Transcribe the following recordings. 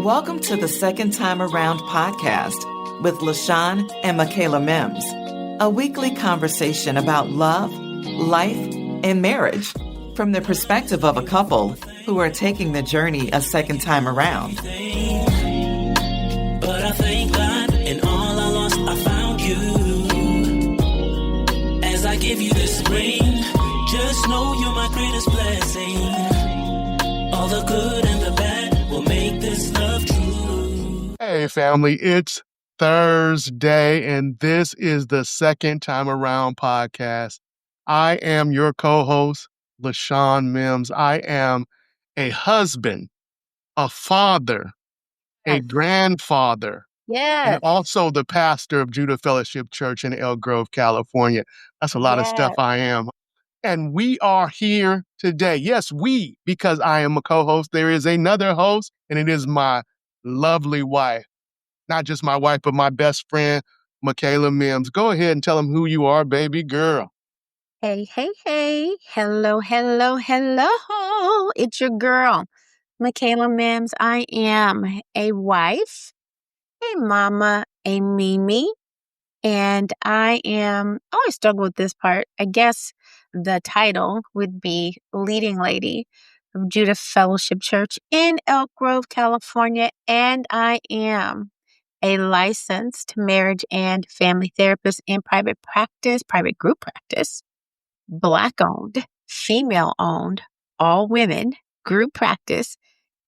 Welcome to the Second Time Around podcast with LaShawn and Michaela Mims, a weekly conversation about love, life, and marriage from the perspective of a couple who are taking the journey a second time around. But I thank God in all I lost, I found you. As I give you this ring, just know you're my greatest blessing. All the good and the bad will make this love true. Hey, family, it's Thursday, and this is the Second Time Around podcast. I am your co-host, LaShawn Mims. I am a husband, a father, a grandfather, and also the pastor of Judah Fellowship Church in Elk Grove, California. That's a lot of stuff I am. And we are here today. Yes, we, because I am a co-host. There is another host, and it is my lovely wife. Not just my wife, but my best friend, Michaela Mims. Go ahead and tell them who you are, baby girl. Hey. Hello. It's your girl, Michaela Mims. I am a wife, a mama, a Mimi, and I always struggle with this part. I guess the title would be leading lady of Judah Fellowship Church in Elk Grove, California, and I am a licensed marriage and family therapist in private group practice, Black-owned, female-owned, all women group practice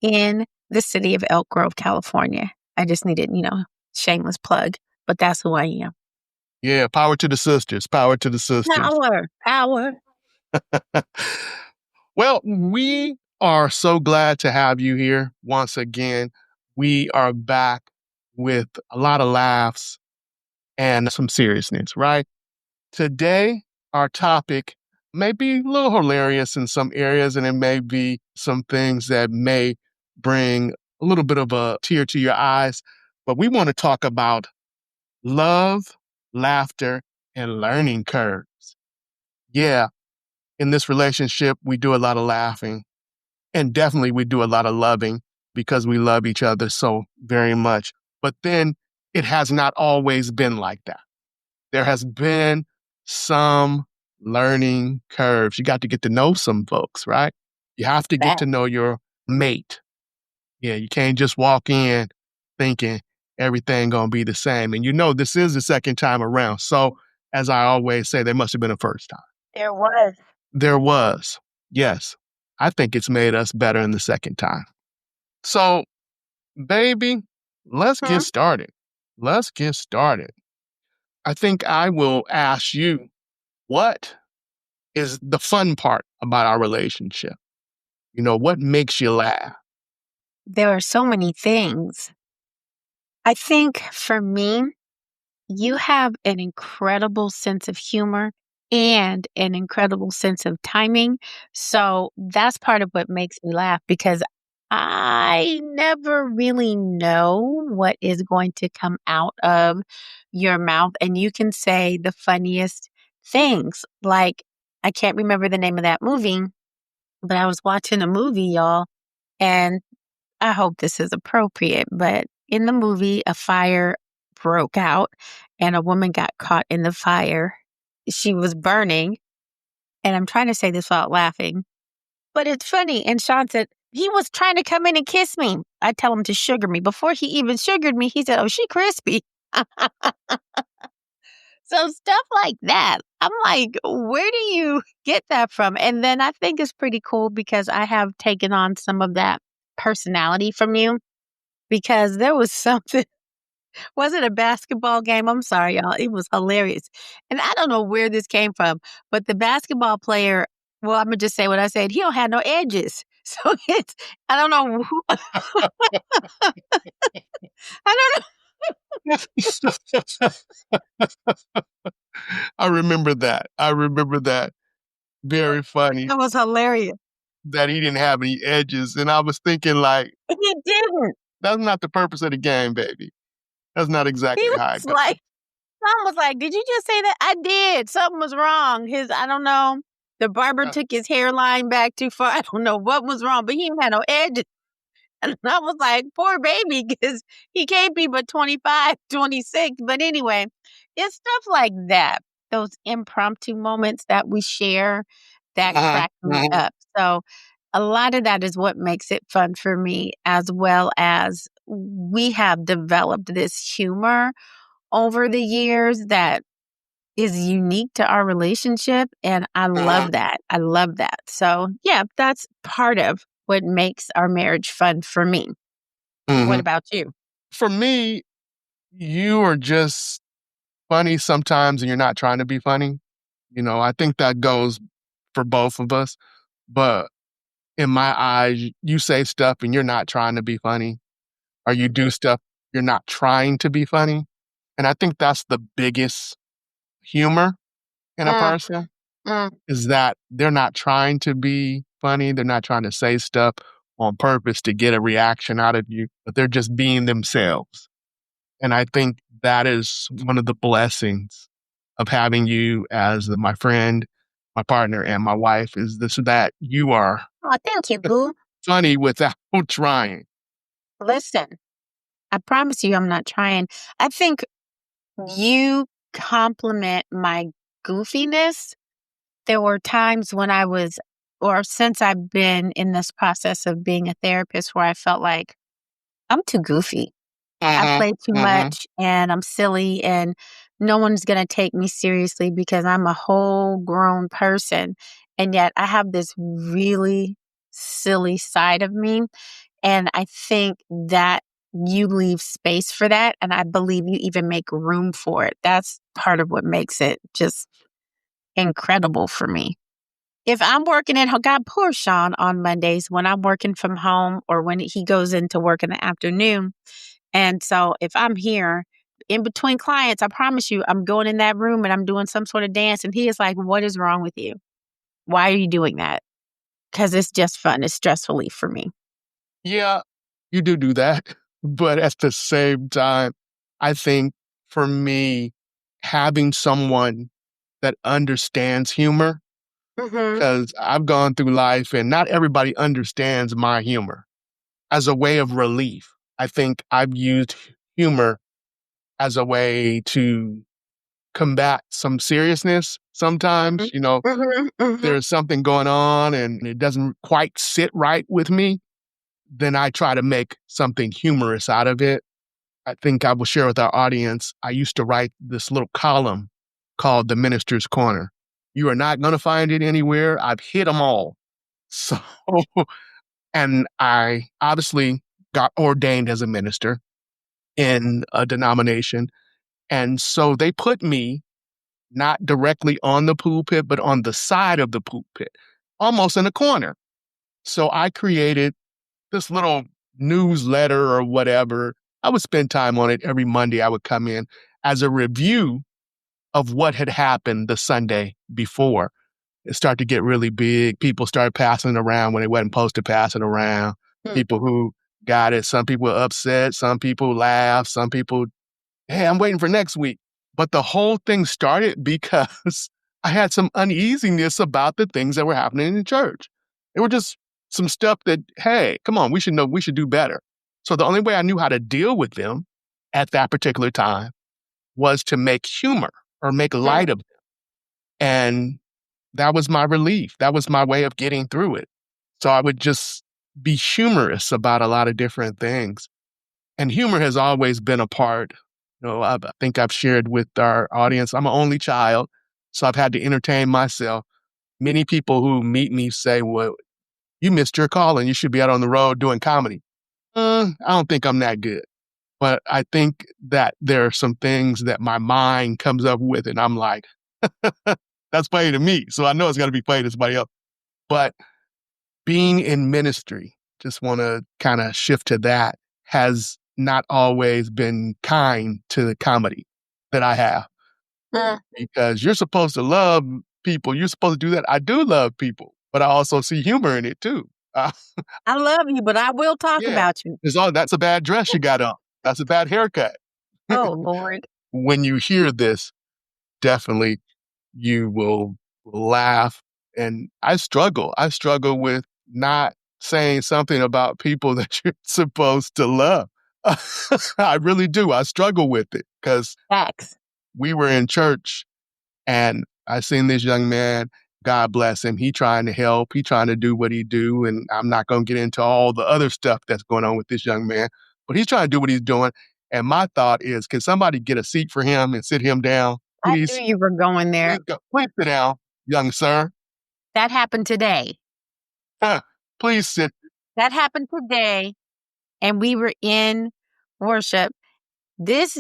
in the city of Elk Grove, California. I just needed, shameless plug, but that's who I am. Yeah, power to the sisters. Power to the sisters. Power. Well, we are so glad to have you here once again. We are back with a lot of laughs and some seriousness, right? Today, our topic may be a little hilarious in some areas, and it may be some things that may bring a little bit of a tear to your eyes, but we want to talk about love, laughter, and learning curves. Yeah, in this relationship, we do a lot of laughing, and definitely we do a lot of loving because we love each other so very much. But then it has not always been like that. There has been some learning curves. You got to get to know some folks, right? You have to get to know your mate. Yeah, you can't just walk in thinking everything gonna be the same. And this is the second time around. So as I always say, there must have been a first time. There was. Yes. I think it's made us better in the second time. So, baby, let's get started. I think I will ask you, what is the fun part about our relationship? What makes you laugh? There are so many things. I think for me, you have an incredible sense of humor and an incredible sense of timing. So that's part of what makes me laugh, because I never really know what is going to come out of your mouth. And you can say the funniest things. Like, I can't remember the name of that movie, but I was watching a movie, y'all, and I hope this is appropriate, but in the movie, a fire broke out and a woman got caught in the fire. She was burning. And I'm trying to say this without laughing, but it's funny. And Sean said, he was trying to come in and kiss me. I tell him to sugar me. Before he even sugared me, he said, oh, she crispy. So stuff like that. I'm like, where do you get that from? And then I think it's pretty cool because I have taken on some of that personality from you, because there was something. Was it a basketball game? I'm sorry, y'all. It was hilarious. And I don't know where this came from, but the basketball player, well, I'm going to just say what I said. He don't have no edges. So I don't know. I don't know. I remember that. Very funny. That was hilarious. That he didn't have any edges. And I was thinking, like, He didn't. That's not the purpose of the game, baby. That's not exactly how it goes. Someone was like, did you just say that? I did. Something was wrong. I don't know. The barber took his hairline back too far. I don't know what was wrong, but he had no edges. And I was like, poor baby, because he can't be but 25, 26. But anyway, it's stuff like that. Those impromptu moments that we share that Uh-huh, crack me uh-huh, up. So a lot of that is what makes it fun for me, as well as we have developed this humor over the years that is unique to our relationship. And I uh-huh. love that. I love that. So, yeah, that's part of what makes our marriage fun for me. What Mhm. about you? For me, you are just funny sometimes and you're not trying to be funny. I think that goes for both of us. But in my eyes, you say stuff and you're not trying to be funny, or you do stuff, you're not trying to be funny. And I think that's the biggest humor in a Mm, person mm. is that they're not trying to be funny. They're not trying to say stuff on purpose to get a reaction out of you, but they're just being themselves. And I think that is one of the blessings of having you as my friend, my partner, and my wife is this that you are Oh, thank you, boo. funny without trying. Listen, I promise you I'm not trying. I think you compliment my goofiness. There were times when I was, or since I've been in this process of being a therapist, where I felt like I'm too goofy. I Mhm, play too mhm. much and I'm silly and no one's going to take me seriously because I'm a whole grown person. And yet I have this really silly side of me. And I think that you leave space for that. And I believe you even make room for it. That's part of what makes it just incredible for me. If I'm working at home, God, poor Sean on Mondays when I'm working from home or when he goes into work in the afternoon. And so if I'm here in between clients, I promise you, I'm going in that room and I'm doing some sort of dance. And he is like, what is wrong with you? Why are you doing that? Because it's just fun. It's stress relief for me. Yeah, you do that. But at the same time, I think for me, having someone that understands humor, Mm-hmm. because I've gone through life and not everybody understands my humor as a way of relief. I think I've used humor as a way to combat some seriousness sometimes. Mm-hmm. Mm-hmm. There's something going on and it doesn't quite sit right with me. Then I try to make something humorous out of it. I think I will share with our audience. I used to write this little column called The Minister's Corner. You are not going to find it anywhere. I've hit them all. So, and I obviously got ordained as a minister in a denomination. And so they put me not directly on the pulpit, but on the side of the pulpit, almost in a corner. So I created this little newsletter or whatever. I would spend time on it every Monday. I would come in as a review of what had happened the Sunday before. It started to get really big. People started passing it around when they wasn't supposed to pass it around. Mm. People who got it, some people were upset, some people laughed, some people, hey, I'm waiting for next week. But the whole thing started because I had some uneasiness about the things that were happening in the church. It were just some stuff that, hey, come on, we should know, we should do better. So the only way I knew how to deal with them at that particular time was to make humor or make light of it. And that was my relief. That was my way of getting through it. So I would just be humorous about a lot of different things. And humor has always been a part. I think I've shared with our audience, I'm an only child, so I've had to entertain myself. Many people who meet me say, well, you missed your call and you should be out on the road doing comedy. I don't think I'm that good. But I think that there are some things that my mind comes up with, and I'm like, that's funny to me. So I know it's going to be funny to somebody else. But being in ministry, just want to kind of shift to that, has not always been kind to the comedy that I have Mm. because you're supposed to love people. You're supposed to do that. I do love people, but I also see humor in it too. Uh, I love you, but I will talk yeah, about you. that's a bad dress you got on. That's a bad haircut. Oh, Lord. When you hear this, definitely you will laugh. And I struggle. I struggle with not saying something about people that you're supposed to love. I really do. I struggle with it because Facts. we were in church and I seen this young man, God bless him. He trying to help. He trying to do what he do. And I'm not going to get into all the other stuff that's going on with this young man, but he's trying to do what he's doing. And my thought is, can somebody get a seat for him and sit him down? I knew Please, you were going there. please sit down, young sir. That happened today. Please sit. That happened today. And we were in worship. This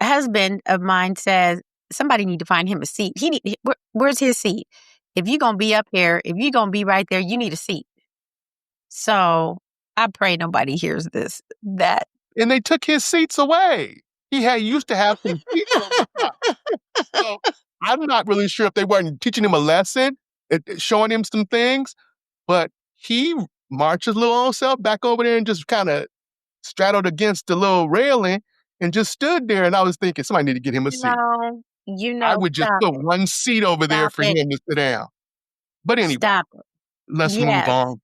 husband of mine says, somebody need to find him a seat. Where's his seat? If you're going to be up here, if you're going to be right there, you need a seat. So I pray nobody hears this. And they took his seats away. He used to have some seats on the top. So I'm not really sure if they weren't teaching him a lesson, showing him some things, but he marched his little old self back over there and just kind of straddled against the little railing and just stood there. And I was thinking, somebody need to get him a seat. I would just stop put it. one seat over there Stop for it. him to sit down. But anyway, Stop it. let's move Yes. on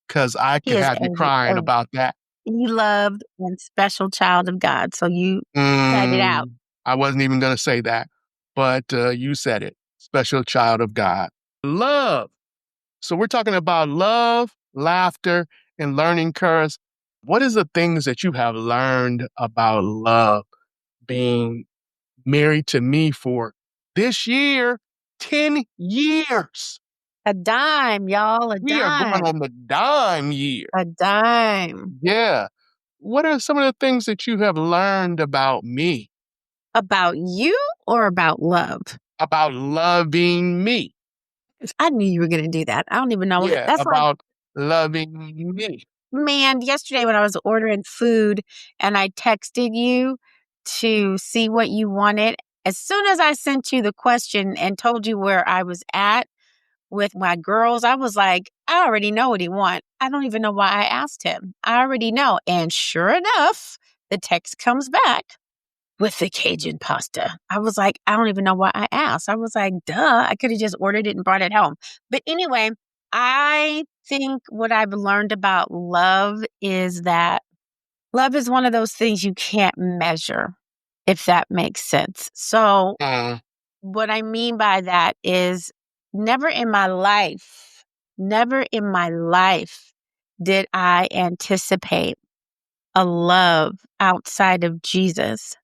because I He could is have you crying about that. loved and special child of God. So you said it out. I wasn't even going to say that, but you said it. Special child of God. Love. So we're talking about love, laughter, and learning curves. What is the things that you have learned about love being married to me for this year, 10 years? A dime, y'all. We are going on the dime year. A dime. Yeah. What are some of the things that you have learned about me? About you or about love? About loving me. I knew you were going to do that. I don't even know. Yeah, That's about loving me. man, yesterday when I was ordering food and I texted you to see what you wanted, as soon as I sent you the question and told you where I was at with my girls, I was like, I already know what he wants. I don't even know why I asked him. I already know. And sure enough, the text comes back with the Cajun pasta. I was like, I don't even know why I asked. I was like, duh, I could have just ordered it and brought it home. But anyway, I think what I've learned about love is that love is one of those things you can't measure, if that makes sense. So what I mean by that is never in my life did I anticipate a love outside of Jesus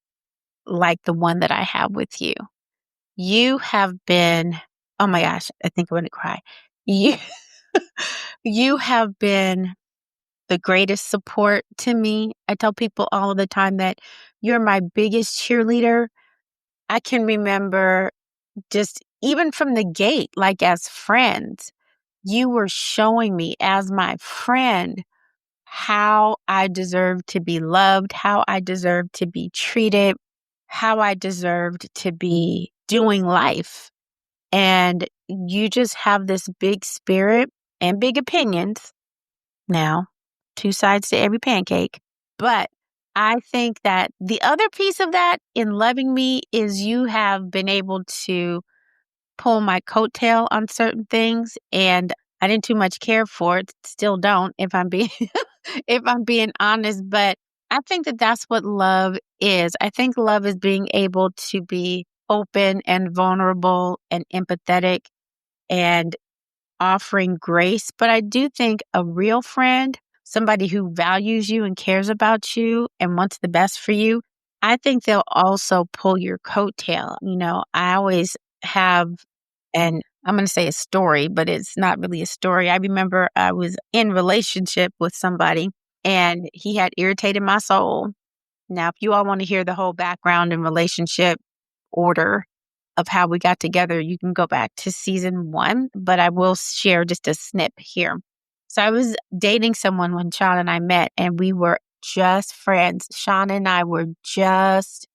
like the one that I have with you. You have been, oh my gosh, I think I'm going to cry. You have been the greatest support to me. I tell people all the time that you're my biggest cheerleader. I can remember just even from the gate, like as friends, you were showing me as my friend how I deserve to be loved, how I deserve to be treated, how I deserved to be doing life. And you just have this big spirit and big opinions. Now, two sides to every pancake. But I think that the other piece of that in loving me is you have been able to pull my coattail on certain things, and I didn't too much care for it. Still don't, if I'm being if I'm being honest. But I think that that's what love is. I think love is being able to be open and vulnerable and empathetic and offering grace. But I do think a real friend, somebody who values you and cares about you and wants the best for you, I think they'll also pull your coattail. You know, I always have, and I'm going to say a story, but it's not really a story. I remember I was in relationship with somebody and he had irritated my soul. Now, if you all want to hear the whole background and relationship order of how we got together, you can go back to season 1, but I will share just a snip here. So I was dating someone when Sean and I met, and we were just friends. Sean and I were just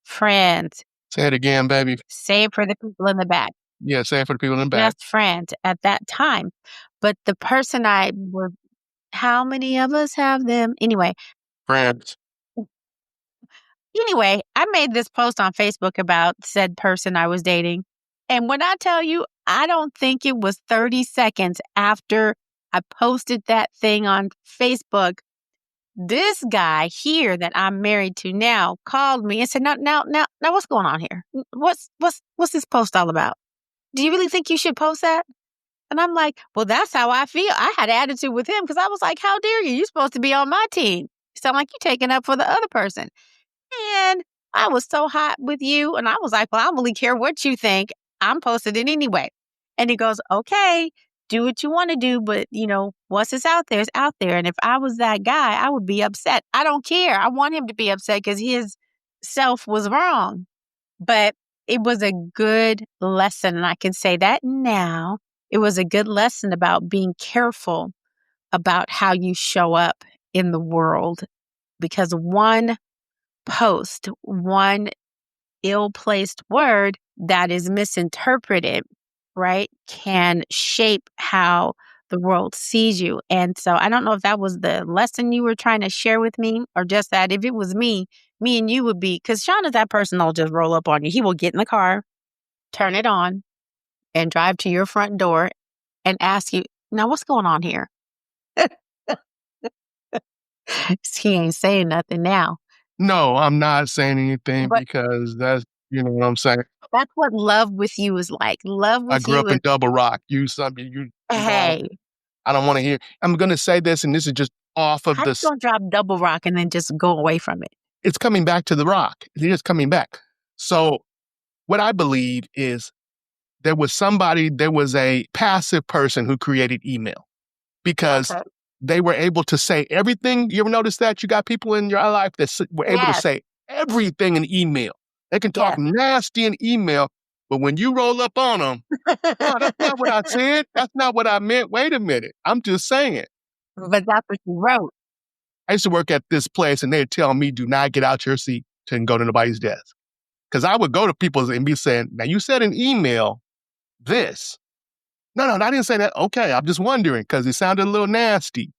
friends. Say it again, baby. Say it for the people in the back. Yeah, say it for the people in the back. Just friends at that time. But the person how many of us have them? Anyway, Friends. Anyway, I made this post on Facebook about said person I was dating. And when I tell you, I don't think it was 30 seconds after I posted that thing on Facebook. This guy here that I'm married to now called me and said, now, what's going on here? What's this post all about? Do you really think you should post that? And I'm like, well, that's how I feel. I had attitude with him because I was like, how dare you? You're supposed to be on my team. You sound like you're taking up for the other person. And I was so hot with you. And I was like, well, I don't really care what you think. I'm posting it anyway. And he goes, okay, do what you want to do. But, once it's out there, it's out there. And if I was that guy, I would be upset. I don't care. I want him to be upset because his self was wrong. But it was a good lesson. And I can say that now. It was a good lesson about being careful about how you show up in the world, because one post, one ill-placed word that is misinterpreted, right, can shape how the world sees you. And so I don't know if that was the lesson you were trying to share with me, or just that if it was me and you would be, because Sean is that person that'll just roll up on you. He will get in the car, turn it on, and drive to your front door and ask you, now what's going on here? He ain't saying nothing now. No, I'm not saying anything But because that's, you know what I'm saying? that's what love with you is like. Love I with grew you up is, in Double Rock. You hey, I don't want to hear. I'm going to say this, and this is just off of how you this. gonna drop Double Rock and then just go away from it? It's coming back to the rock. It is coming back. So what I believe is there was a passive person who created email because Okay. they were able to say everything. You ever notice that? You got people in your life that were able to Yes. say everything in email. They can talk Yes. nasty in email, but when you roll up on them, no, that's not what I said. That's not what I meant. Wait a minute. I'm just saying. But that's what you wrote. I used to work at this place and they'd tell me, do not get out your seat and go to nobody's desk. Because I would go to people and be saying, now you said in email this. No, I didn't say that. Okay, I'm just wondering because it sounded a little nasty.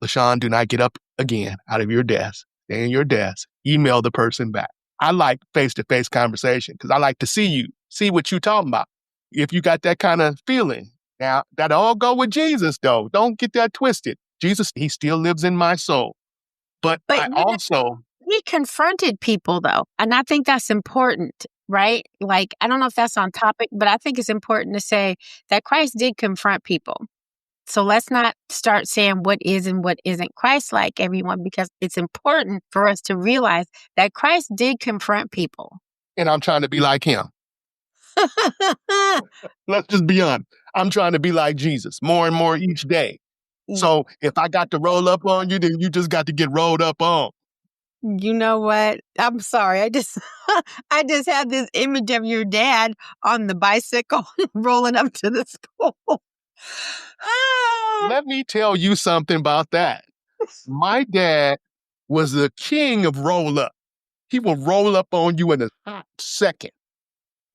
LaShawn, do not get up again out of your desk. Stay in your desk. Email the person back. I like face-to-face conversation because I like to see what you're talking about. If you got that kind of feeling. Now, that all go with Jesus, though. Don't get that twisted. Jesus, he still lives in my soul. But I also... He confronted people, though. And I think that's important, right? Like, I don't know if that's on topic, but I think it's important to say that Christ did confront people. So let's not start saying what is and what isn't Christ-like, everyone, because it's important for us to realize that Christ did confront people. And I'm trying to be like him. Let's just be honest. I'm trying to be like Jesus more and more each day. So if I got to roll up on you, then you just got to get rolled up on. You know what? I'm sorry. I just had this image of your dad on the bicycle rolling up to the school. Let me tell you something about that. My dad was the king of roll up. He will roll up on you in a hot second.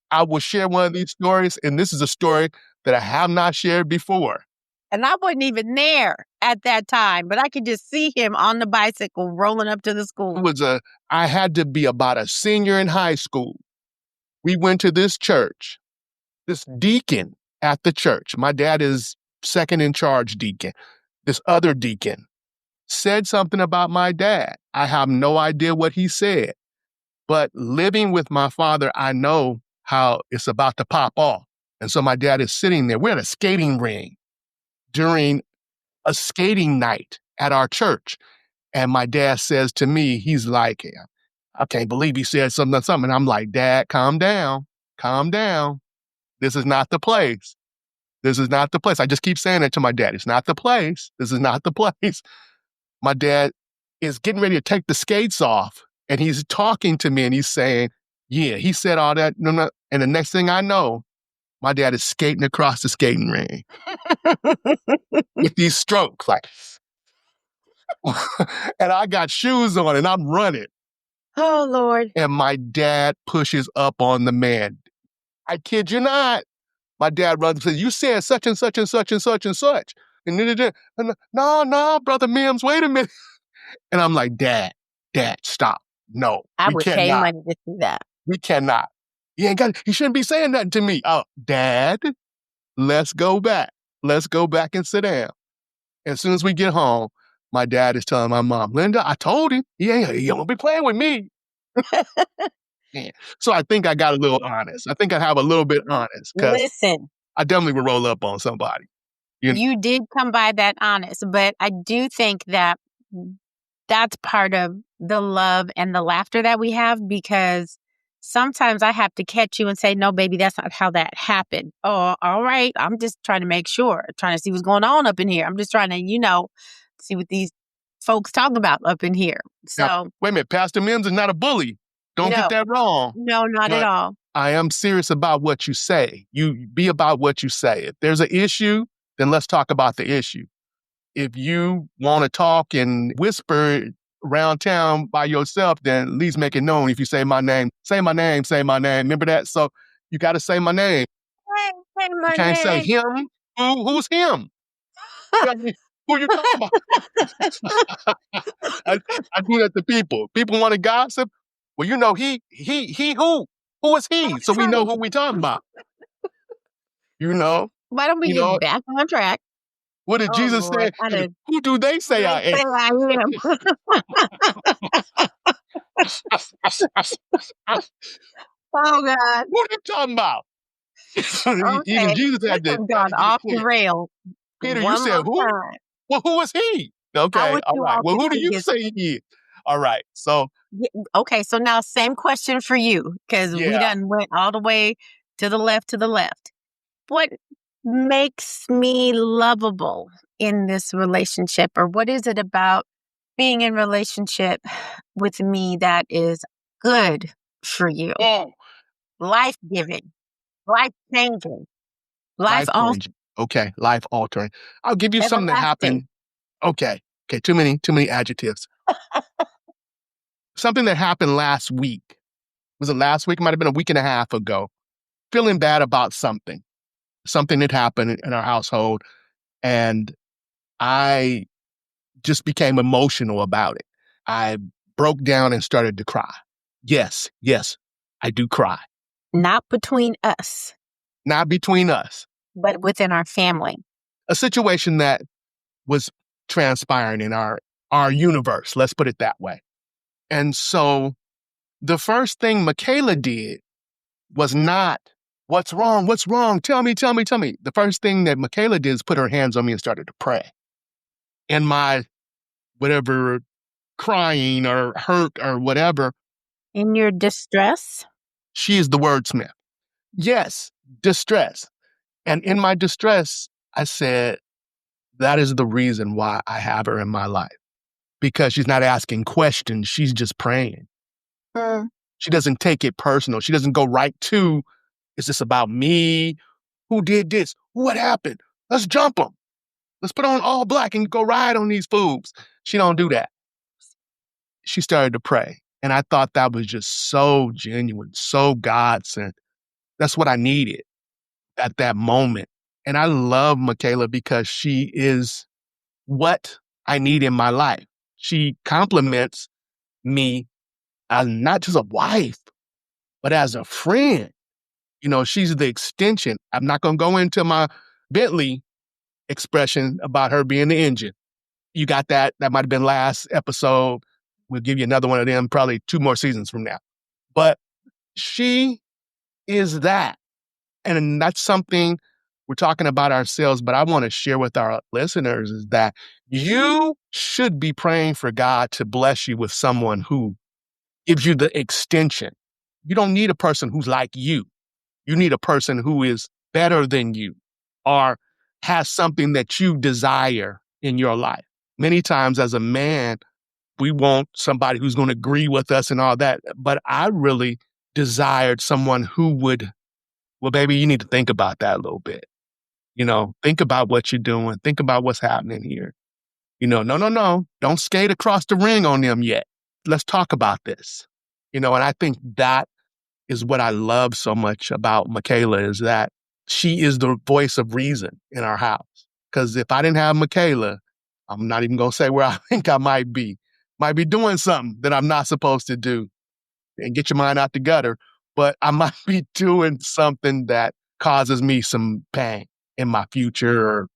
I will share one of these stories, and this is a story that I have not shared before. And I wasn't even there at that time, but I could just see him on the bicycle rolling up to the school. I had to be about a senior in high school. We went to this church, this deacon at the church. My dad is second in charge deacon. This other deacon said something about my dad. I have no idea what he said, but living with my father, I know how it's about to pop off. And so my dad is sitting there. We're at a skating ring during a skating night at our church. And my dad says to me, he's like, I can't believe he said something. And I'm like, Dad, calm down. This is not the place. I just keep saying it to my dad. It's not the place. This is not the place. My dad is getting ready to take the skates off and he's talking to me and he's saying, yeah, he said all that. And the next thing I know, my dad is skating across the skating ring with these strokes, like, and I got shoes on and I'm running. Oh, Lord. And my dad pushes up on the man. I kid you not. My dad runs and says, you said such and such and such and such and such. And no, Brother Mims, wait a minute. And I'm like, Dad, stop. No, I we would pay cannot. money to see that. We cannot. You shouldn't be saying nothing to me. Oh, Dad, let's go back. Let's go back and sit down. As soon as we get home, my dad is telling my mom, Linda, I told him, he don't be playing with me. Yeah. So I think I got a little honest. I think I have a little bit honest because Listen, I definitely would roll up on somebody. you did come by that honest, but I do think that that's part of the love and the laughter that we have, because sometimes I have to catch you and say, no, baby, that's not how that happened. Oh, all right. I'm just trying to make sure, trying to see what's going on up in here. I'm just trying to, see what these folks talk about up in here. Now, So, wait a minute, Pastor Mims is not a bully. Don't get no, that wrong. no, not at But all. I am serious about what you say. You be about what you say. If there's an issue, then let's talk about the issue. If you want to talk and whisper around town by yourself, then at least make it known. If you say my name, say my name, say my name. Remember that? So you got to say my name. Say You my can't say name. him. Who's him? Tell me who you talking about? I do that to people. People want to gossip. Well, he who? Who is he? So we know who we talking about. You know, Why don't we you get know, back on track? what did Oh, Jesus Lord. say? Who do they say I am? Say I am. Oh, God. What are you talking about? Even Okay. Jesus We had to have gone get it off the clear. rail Peter, you one said more who? time. Well, who is he? I Okay, want all you right. all Well, to who do take you this. say he is? All right. So, Okay, so now same question for you, because we yeah. done went all the way to the left, What makes me lovable in this relationship, or what is it about being in relationship with me that is good for you? Oh, Life-giving, life-changing, life life altering, changing. Okay, life altering. I'll give you something that everlasting. happened. Okay. Okay, too many adjectives. Something that happened last week. Was it last week? It might have been a week and a half ago. Feeling bad about something. Something that happened in our household. And I just became emotional about it. I broke down and started to cry. Yes, I do cry. Not between us, Not between us. but within our family. A situation that was transpiring in our universe, let's put it that way. And so the first thing Michaela did was not, what's wrong? What's wrong? Tell me. The first thing that Michaela did is put her hands on me and started to pray. In my whatever crying or hurt or whatever, In your distress, she is the wordsmith. Yes, distress. And in my distress, I said, that is the reason why I have her in my life. Because she's not asking questions, she's just praying. She doesn't take it personal. She doesn't go right to, is this about me? Who did this? What happened? Let's jump them. Let's put on all black and go ride on these fools. She don't do that. She started to pray. And I thought that was just so genuine, so God-sent. That's what I needed at that moment. And I love Michaela because she is what I need in my life. She compliments me as not just a wife, but as a friend. She's the extension. I'm not going to go into my Bentley expression about her being the engine. You got that. That might have been last episode. We'll give you another one of them probably 2 more seasons from now. But she is that. And that's something we're talking about ourselves, but I want to share with our listeners is that you should be praying for God to bless you with someone who gives you the extension. You don't need a person who's like you. You need a person who is better than you or has something that you desire in your life. Many times as a man, we want somebody who's going to agree with us and all that. But I really desired someone who would, well, baby, you need to think about that a little bit. Think about what you're doing. Think about what's happening here. No. Don't skate across the ring on them yet. Let's talk about this. And I think that is what I love so much about Michaela is that she is the voice of reason in our house. Because if I didn't have Michaela, I'm not even going to say where I think I might be. Might be doing something that I'm not supposed to do and get your mind out the gutter. But I might be doing something that causes me some pain in my future or,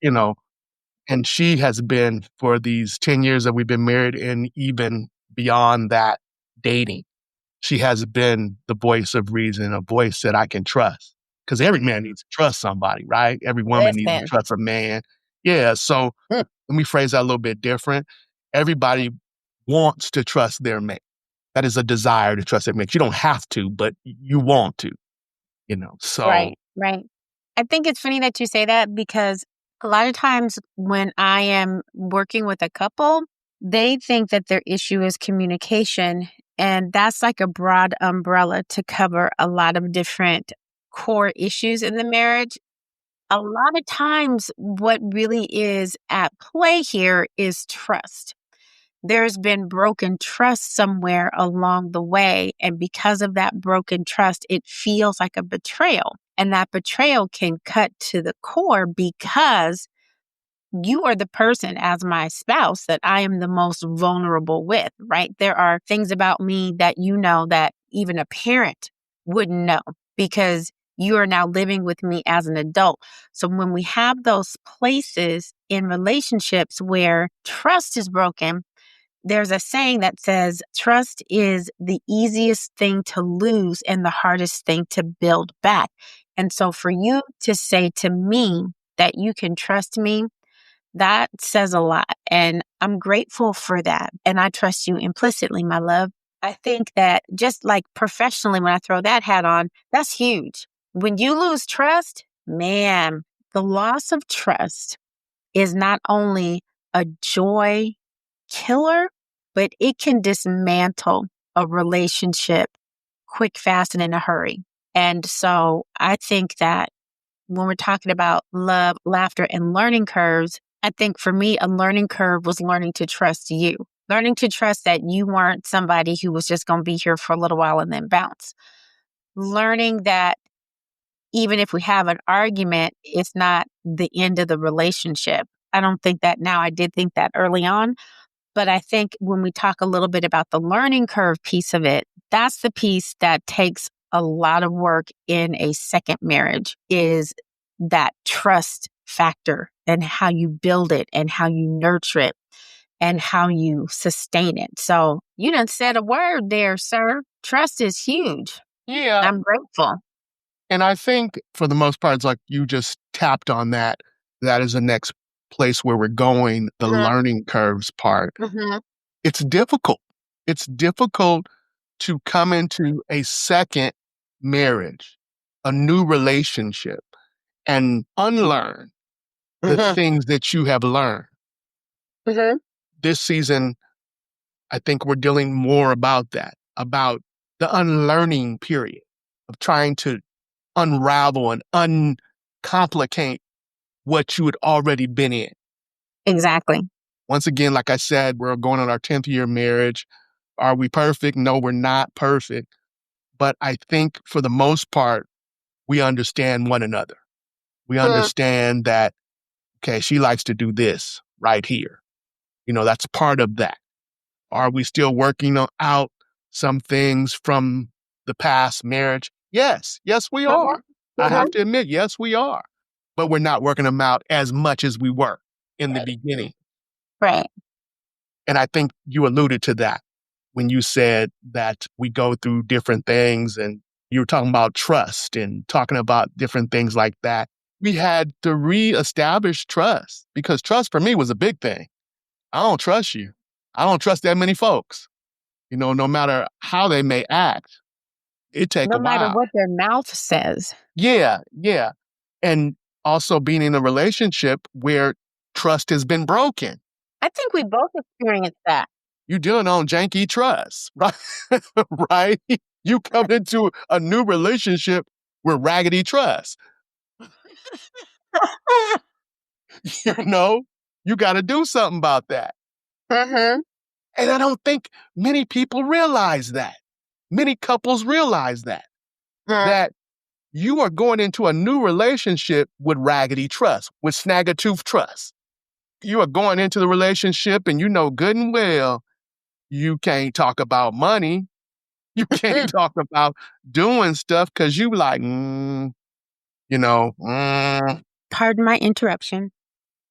And she has been, for these 10 years that we've been married and even beyond that, dating, she has been the voice of reason, a voice that I can trust. Because every man needs to trust somebody, right? Every woman needs to Listen. trust a man. Yeah, so Mm. let me phrase that a little bit different. Everybody wants to trust their mate. That is a desire to trust their mate. You don't have to, but you want to, so. Right, right. I think it's funny that you say that because a lot of times when I am working with a couple, they think that their issue is communication. And that's like a broad umbrella to cover a lot of different core issues in the marriage. A lot of times, what really is at play here is trust. There's been broken trust somewhere along the way. And because of that broken trust, it feels like a betrayal. And that betrayal can cut to the core because you are the person as my spouse that I am the most vulnerable with, right? There are things about me that you know that even a parent wouldn't know because you are now living with me as an adult. So when we have those places in relationships where trust is broken, there's a saying that says trust is the easiest thing to lose and the hardest thing to build back. And so for you to say to me that you can trust me, that says a lot. And I'm grateful for that. And I trust you implicitly, my love. I think that just like professionally, when I throw that hat on, that's huge. When you lose trust, man, the loss of trust is not only a joy killer, but it can dismantle a relationship quick, fast, and in a hurry. And so I think that when we're talking about love, laughter, and learning curves, I think for me, a learning curve was learning to trust you, learning to trust that you weren't somebody who was just going to be here for a little while and then bounce. Learning that even if we have an argument, it's not the end of the relationship. I don't think that now. I did think that early on. But I think when we talk a little bit about the learning curve piece of it, that's the piece that takes a lot of work in a second marriage is that trust factor and how you build it and how you nurture it and how you sustain it. So you done said a word there, sir. Trust is huge. Yeah. I'm grateful. And I think for the most part, it's like you just tapped on that. That is the next place where we're going, the learning curves part. Mm-hmm. It's difficult. It's difficult to come into a second marriage, a new relationship, and unlearn the things that you have learned. Mm-hmm. This season, I think we're dealing more about that, about the unlearning period of trying to unravel and uncomplicate what you had already been in. Exactly. Once again, like I said, we're going on our 10th year marriage. Are we perfect? No, we're not perfect. But I think for the most part, we understand one another. We understand that, okay, she likes to do this right here. That's part of that. Are we still working out some things from the past marriage? Yes. Yes, we are. I have to admit, yes, we are. But we're not working them out as much as we were in the beginning. Right. And I think you alluded to that when you said that we go through different things and you were talking about trust and talking about different things like that. We had to reestablish trust because trust for me was a big thing. I don't trust you. I don't trust that many folks. No matter how they may act, it take No a matter while. what their mouth says. Yeah. And also being in a relationship where trust has been broken. I think we both experienced that. You're dealing on janky trust, right? Right? You come into a new relationship with raggedy trust. You got to do something about that. Mm-hmm. And I don't think many people realize that. Many couples realize that. That you are going into a new relationship with raggedy trust, with snag-a-tooth trust. You are going into the relationship and you know good and well you can't talk about money. You can't talk about doing stuff because you like, Pardon my interruption.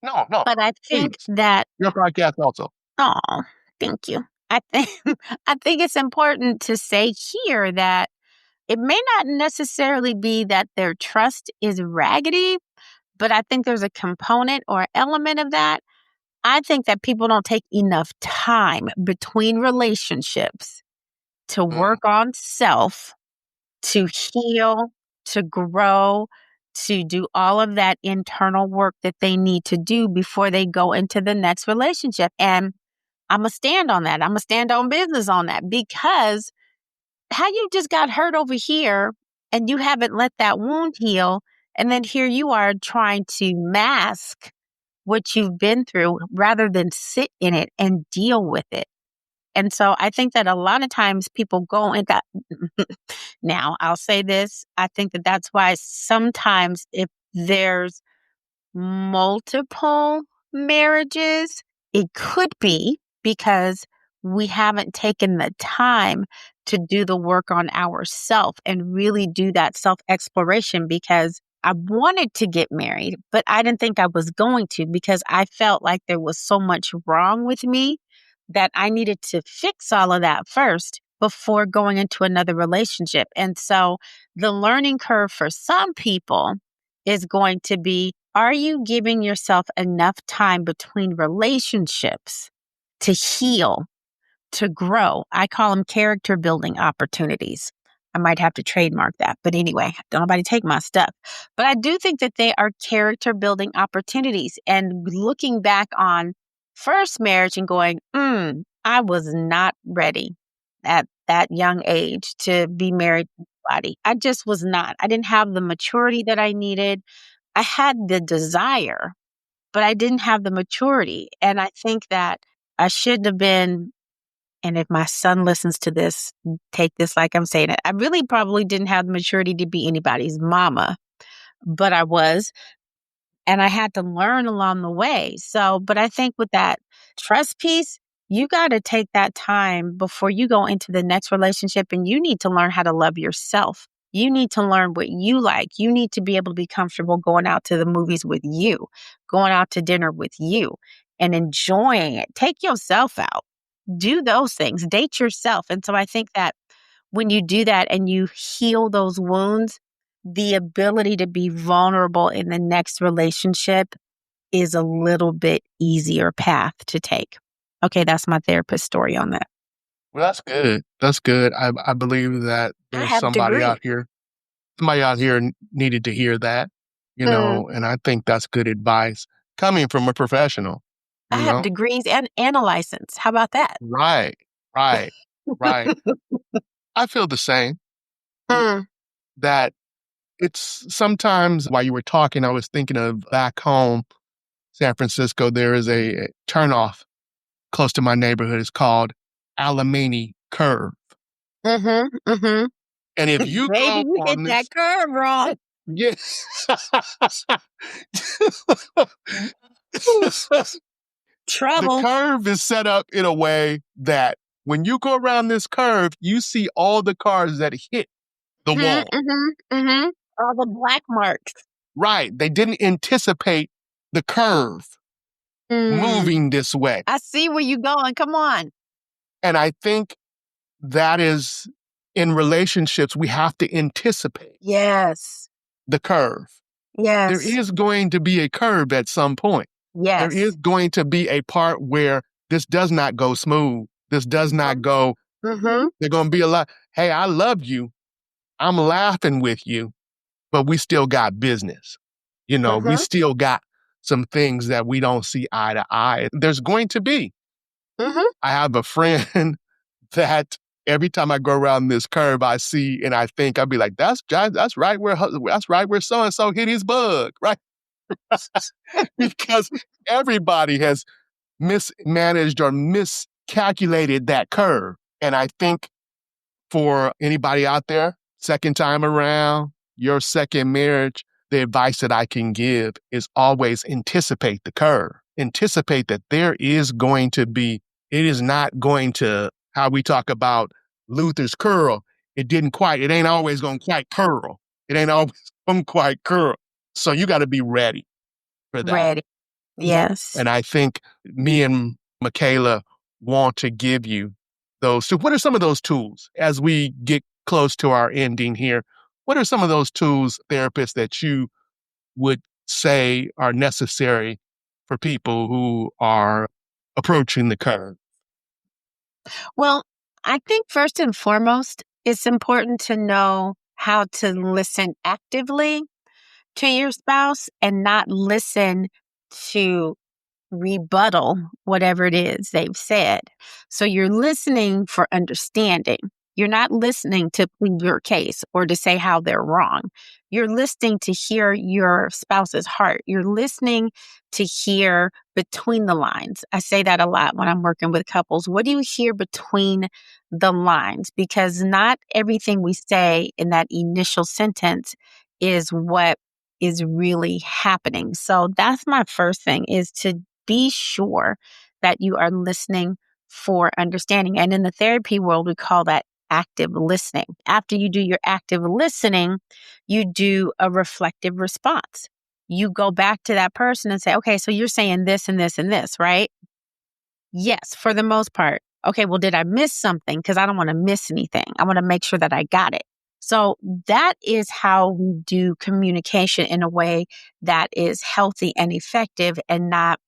No, no. But I think Please. that, Your podcast also. oh, thank you. I think I think it's important to say here that it may not necessarily be that their trust is raggedy, but I think there's a component or element of that. I think that people don't take enough time between relationships to Mm, work on self, to heal, to grow, to do all of that internal work that they need to do before they go into the next relationship. And I'm going to stand on that. I'm going to stand on business on that, because how you just got hurt over here and you haven't let that wound heal. And then here you are trying to mask what you've been through rather than sit in it and deal with it. And so I think that a lot of times people go into now, I'll say this. I think that that's why sometimes if there's multiple marriages, it could be because we haven't taken the time to do the work on ourselves and really do that self exploration, because I wanted to get married, but I didn't think I was going to, because I felt like there was so much wrong with me that I needed to fix all of that first before going into another relationship. And so the learning curve for some people is going to be, are you giving yourself enough time between relationships to heal, to grow? I call them character building opportunities. I might have to trademark that. But anyway, don't nobody take my stuff. But I do think that they are character building opportunities. And looking back on first marriage and going, I was not ready at that young age to be married to somebody. I just was not. I didn't have the maturity that I needed. I had the desire, but I didn't have the maturity. And I think that I should have been, and if my son listens to this, take this like I'm saying it. I really probably didn't have the maturity to be anybody's mama, but I was. And I had to learn along the way. So, but I think with that trust piece, you got to take that time before you go into the next relationship, and you need to learn how to love yourself. You need to learn what you like. You need to be able to be comfortable going out to the movies with you, going out to dinner with you, and enjoying it. Take yourself out. Do those things. Date yourself. And so I think that when you do that and you heal those wounds, the ability to be vulnerable in the next relationship is a little bit easier path to take. Okay, that's my therapist story on that. well, that's good. That's good. I believe that I there's have degree. somebody out here needed to hear that, Mm, and I think that's good advice coming from a professional, I you have know? degrees and a license. How about that? Right, right, right. I feel the same, Mm, that it's sometimes while you were talking, I was thinking of back home, San Francisco, there is a turnoff close to my neighborhood. It's called Alamany Curve. mm-hmm, mm-hmm. And if you Baby, go you hit on that this, curve wrong. yes. The Trouble. curve is set up in a way that when you go around this curve, you see all the cars that hit the Mm-hmm, wall. mm-hmm, mm-hmm. All the black marks. Right. They didn't anticipate the curve Mm, moving this way. I see where you're going. Come on. And I think that is in relationships, we have to anticipate Yes. the curve. There Yes. is going to be a curve at some point. There is Yes. going to be a part where this does not go smooth. This does not go, Mm-hmm. they're going to be a lot. Hey, I love you. I'm laughing with you, but we still got business. We Mm-hmm. still got some things that we don't see eye to eye. There's going to be. Mm-hmm. I have a friend that every time I go around this curve, I see and I think I'll be like, that's right where so and so hit his bug, right? Because everybody has mismanaged or miscalculated that curve. And I think for anybody out there, second time around, your second marriage, the advice that I can give is always anticipate the curve. Anticipate that there is going to be, it is not going to, how we talk about Luther's curl. It ain't always going to quite curl. It ain't always going to quite curl. So you got to be ready for that. Ready. Yes. And I think me and Michaela want to give you those tools. What are some of those tools as we get close to our ending here? What are some of those tools, therapists, that you would say are necessary for people who are approaching the curve? Well, I think first and foremost, it's important to know how to listen actively to your spouse and not listen to rebuttal whatever it is they've said. So you're listening for understanding. You're not listening to plead your case or to say how they're wrong. You're listening to hear your spouse's heart. You're listening to hear between the lines. I say that a lot when I'm working with couples. What do you hear between the lines? Because not everything we say in that initial sentence is what is really happening. So that's my first thing, is to be sure that you are listening for understanding. And in the therapy world, we call that active listening. After you do your active listening, you do a reflective response. You go back to that person and say, okay, so you're saying this and this and this, right? Yes, for the most part. Okay, well, did I miss something? Because I don't want to miss anything. I want to make sure that I got it. So that is how we do communication in a way that is healthy and effective, and not,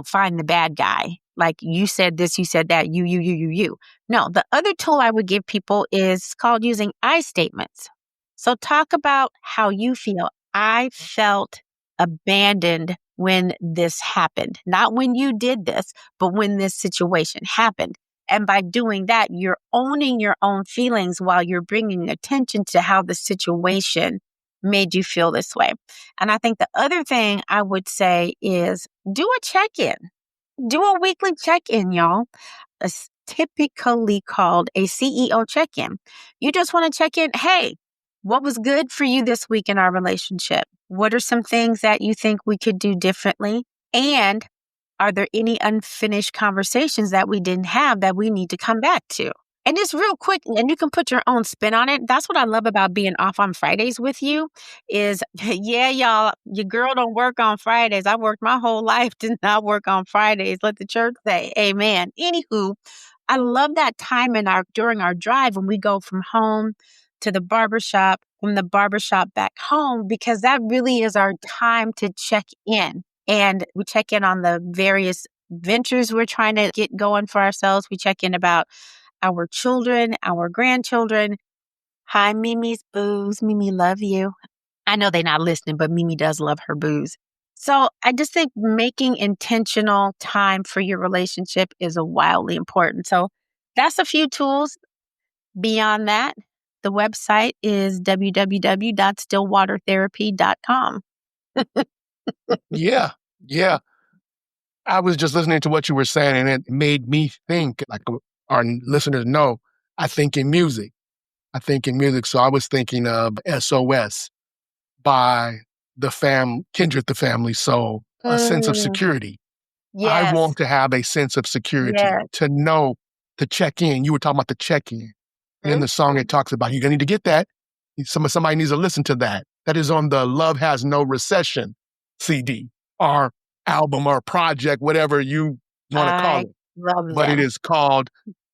find the bad guy. Like, you said this, you said that, you. No, the other tool I would give people is called using I statements. So talk about how you feel. I felt abandoned when this happened, not when you did this, but when this situation happened. And by doing that, you're owning your own feelings while you're bringing attention to how the situation made you feel this way. And I think the other thing I would say is do a check-in. Do a weekly check-in, y'all. It's typically called a CEO check-in. You just want to check in. Hey, what was good for you this week in our relationship? What are some things that you think we could do differently? And are there any unfinished conversations that we didn't have that we need to come back to? And just real quick, and you can put your own spin on it. That's what I love about being off on Fridays with you is, yeah, y'all, your girl don't work on Fridays. I worked my whole life, did not work on Fridays. Let the church say amen. Anywho, I love that time during our drive when we go from home to the barbershop, from the barbershop back home, because that really is our time to check in. And we check in on the various ventures we're trying to get going for ourselves. We check in about our children, our grandchildren. Hi, Mimi's booze. Mimi, love you. I know they're not listening, but Mimi does love her booze. So I just think making intentional time for your relationship is wildly important. So that's a few tools. Beyond that, the website is www.stillwatertherapy.com. Yeah, yeah. I was just listening to what you were saying, and it made me think, like our listeners know, I think in music. So I was thinking of SOS by Kindred the Family Soul, a sense of Mm, security. I yes, want to have a sense of security, yes. to know, to check in. You were talking about the check-in. And in Mhm. the song, it talks about, you're going to need to get that. Somebody needs to listen to that. That is on the Love Has No Recession CD or album or project, whatever you want to call I it. love But it them. is called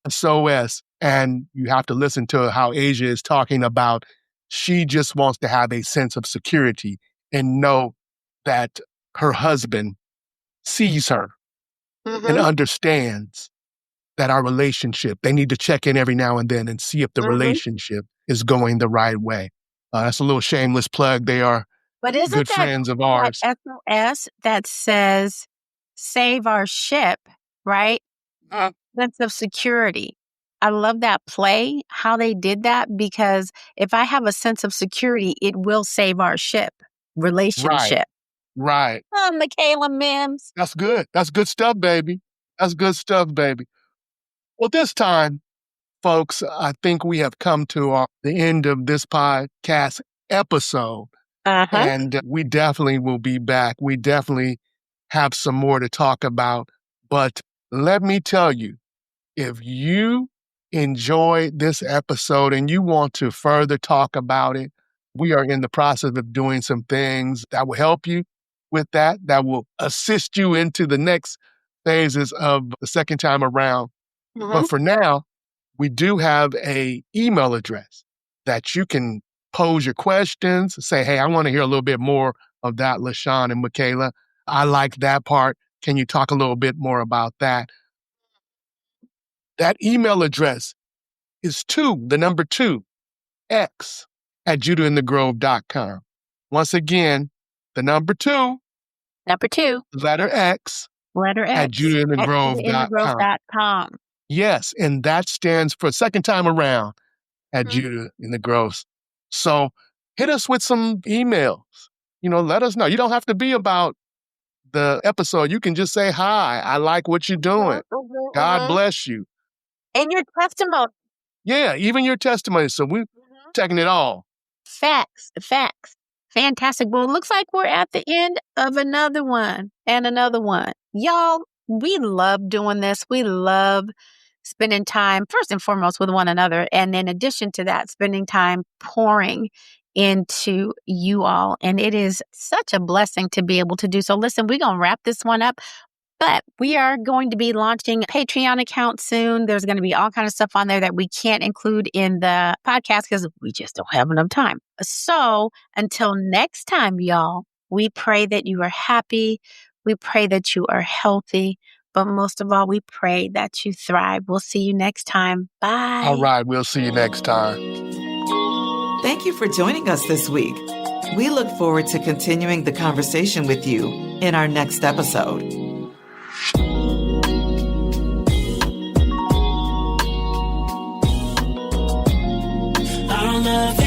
SOS. And you have to listen to how Asia is talking about she just wants to have a sense of security and know that her husband sees her and Mm-hmm. understands that our relationship, they need to check in every now and then and see if the Mm-hmm. relationship is going the right way. That's a little shameless plug. They are But isn't good that friends of cool, that ours. SOS that says save our ship, right? Sense of security. I love that play, how they did that, because if I have a sense of security, it will save our ship Right, relationship. right. Oh, Michaela Mims. That's good. That's good stuff, baby. That's good stuff, baby. Well, this time, folks, I think we have come to the end of this podcast episode, Uh-huh. and we definitely will be back. We definitely have some more to talk about. But let me tell you, if you enjoyed this episode and you want to further talk about it, we are in the process of doing some things that will help you. with that will assist you into the next phases of the second time around. But for now, we do have a email address that you can pose your questions, say, hey, I want to hear a little bit more of that, LaShawn and Michaela. I like that part. Can you talk a little bit more about that? That email address is 2, the number 2, X at judahindthegrove.com. Once again, the number 2, letter X, at judahindthegrove.com. Yes, and that stands for second time around at Judah in the Grove. So hit us with some emails. Let us know. You don't have to be about the episode. You can just say, hi, I like what you're doing. God bless you. And your testimony. Yeah, even your testimony. So we're taking it all. Facts. Fantastic. Well, it looks like we're at the end of another one and another one. Y'all, we love doing this. We love spending time, first and foremost, with one another. And in addition to that, spending time pouring into you all. And it is such a blessing to be able to do so. Listen, we're going to wrap this one up. But we are going to be launching a Patreon account soon. There's going to be all kinds of stuff on there that we can't include in the podcast because we just don't have enough time. So until next time, y'all, we pray that you are happy. We pray that you are healthy. But most of all, we pray that you thrive. We'll see you next time. Bye. All right. We'll see you next time. Thank you for joining us this week. We look forward to continuing the conversation with you in our next episode. Our love